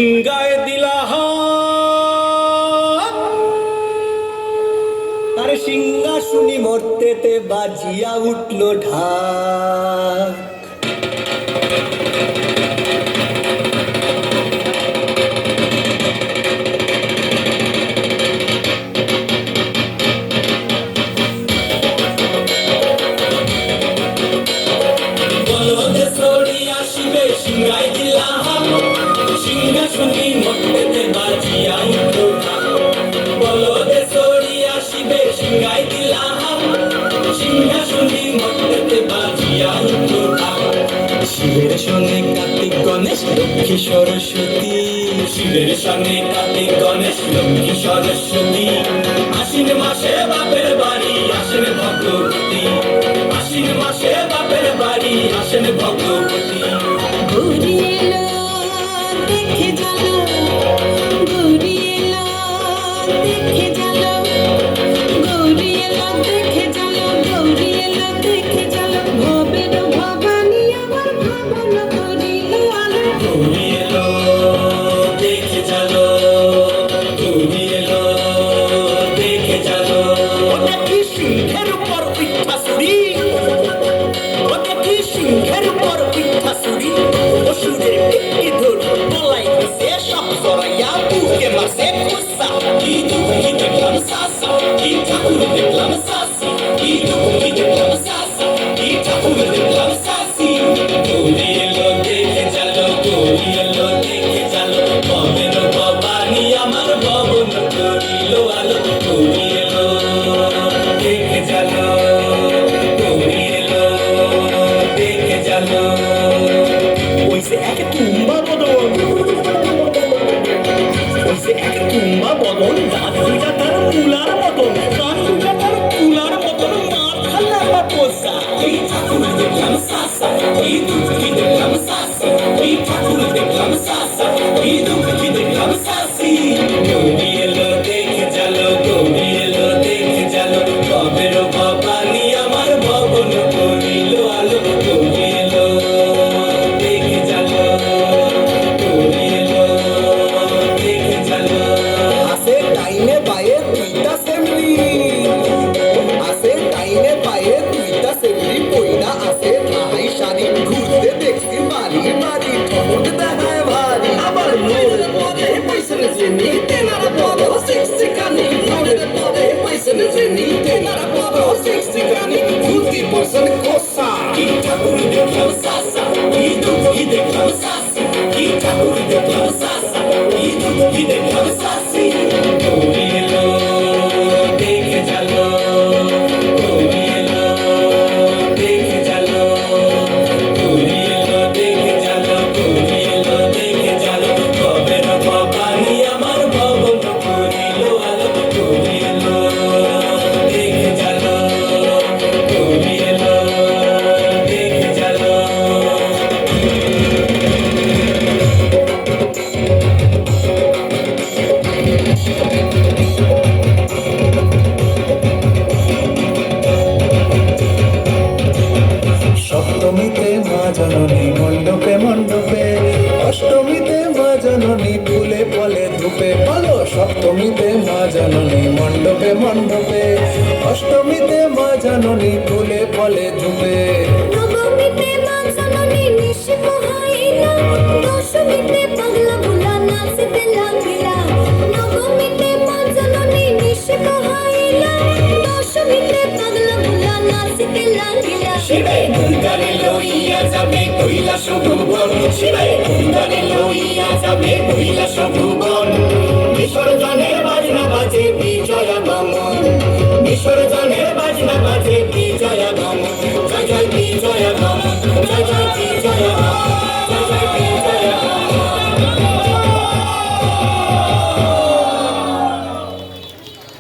সিংগায় দিলা আর সিংহাসুনি মর্তেতে বাজিয়া উঠল ঢাক। সিংগায় দিলা সিংহাসুনি মর্তেতে বাজিয়া উঠল ঢাক। বলদে সরি আসিবে সিংগায় দিলা সিংহাসুনি মর্তেতে বাজিয়া উঠল ঢাক। শিবের সঙ্গে কার্তিক গণেশ লক্ষ্মী সরস্বতী, শিবের সঙ্গে কার্তিক গণেশ লক্ষ্মী সরস্বতী। আশ্বিন মাসে বাপের বাড়ি আসেন ভগবতী, আশ্বিন মাসে বাপের বাড়ি আসেন ভগবতী। গৌরী এলো দেখে জানো, গৌরী এলো দেখে জানো, গৌরী এলো দেখে জানো, গৌরী এলো দেখে জানো। ভবের ভবানী আমার ভাবন করিল আলো। গৌরী এলো দেখে জানো, গৌরী এলো দেখে জানো। ওটা কি সিংহের উপর পিঠাসুরি, ওটা কি সিংহের উপর পিঠাসুরি। অসুরের টিকি ধর গলায় দিছে সব জড়াইয়া বুকে মাসে খুসা। কি দুঃখী দেখলাম সাসা, কি ঠাকুর দেখলাম সাসি, কি দুঃখী দেখলাম সাসা, কি ঠাকুর দেখলাম সাসি। গৌরী এলো দেখে জানো, গৌরী এলো দেখে জানো। ভবের ভবানী আমার ভবন করিল আলো। গৌরী এলো দেখে জানো, গৌরী এলো দেখে জানো। ওইসে এক তুম্বা বদন, ওইসে এক তুম্বা বদন। দাঁত দুইটা তার তুলার মতন, কান দুইটা তার তুলার মতন। মাথা লাগা পোষা। এই ঠাকুর দেখলাম সাসা, এই দুঃখী দেখলাম সাসি, এই ঠাকুর দেখলাম সাসা, এই দুঃখী দেখলাম সাসি। গৌরী এলো দেখে জানো, গৌরী এলো দেখে জানো। ভবের ভবানী আমার ভবন করিল আলো। গৌরী এলো দেখে জানো, গৌরী এলো দেখে জানো। আসে টাইমে পায়ে দুইটা সেমরি, আসে টাইমে পায়ে দুইটা সেমরি। কইরা আসে ঠাহাই শাড়ি, ঘুরতে দেখছি বাড়ি বাড়ি। ঠোঁট দেখায় ভারী, আবার মোড়ের পথে পয়সের জেনি তেনার পদ শিক্ষিকানি। মোড়ের পথে পয়সের জেনি তেনার পদ শিক্ষিকানি। ধুতি পয়সের কোসা। কি ঠাকুর দেখলাম সাসা, কি দুঃখী দেখলাম সাসি, কি ঠাকুর দেখলাম সাসা, কি দুঃখী দেখলাম সাসি। গৌরী এলো দেখে জানো, গৌরী এলো দেখে জানো, গৌরী এলো দেখে জানো, গৌরী এলো দেখে জানো। ভবের ভবানী আমার ভবন করিল আলো। গৌরী এলো দেখে জানো, গৌরী এলো দেখে জানো। সপ্তমীতে মা জননী মণ্ডপে মণ্ডপে, অষ্টমীতে মা জননী ফুলে ফলে ধূপে। বলো সপ্তমীতে মা জননী মণ্ডপে মণ্ডপে, অষ্টমীতে মা জননী ফুলে ফলে ধূপে। নবমীতে মা জননী নিশি পোহাইলা, দশমীতে পাগলা ভোলা নাচতে লাগিলা। নবমীতে মা জননী নিশি পোহাইলা, দশমীতে পাগলা ভোলা নাচতে লাগিলা। শিবে দুর্গারে লইয়া যাবে কৈলাস ভুবন, শিবে দুর্গারে লইয়া যাবে কৈলাস ভুবন। বিসর্জনের বাজনা বাজে বিজয়া গমন, বিসর্জনের বাজনা বাজে বিজয়া গমন। জয় জয় বিজয়া গমন, জয় জয়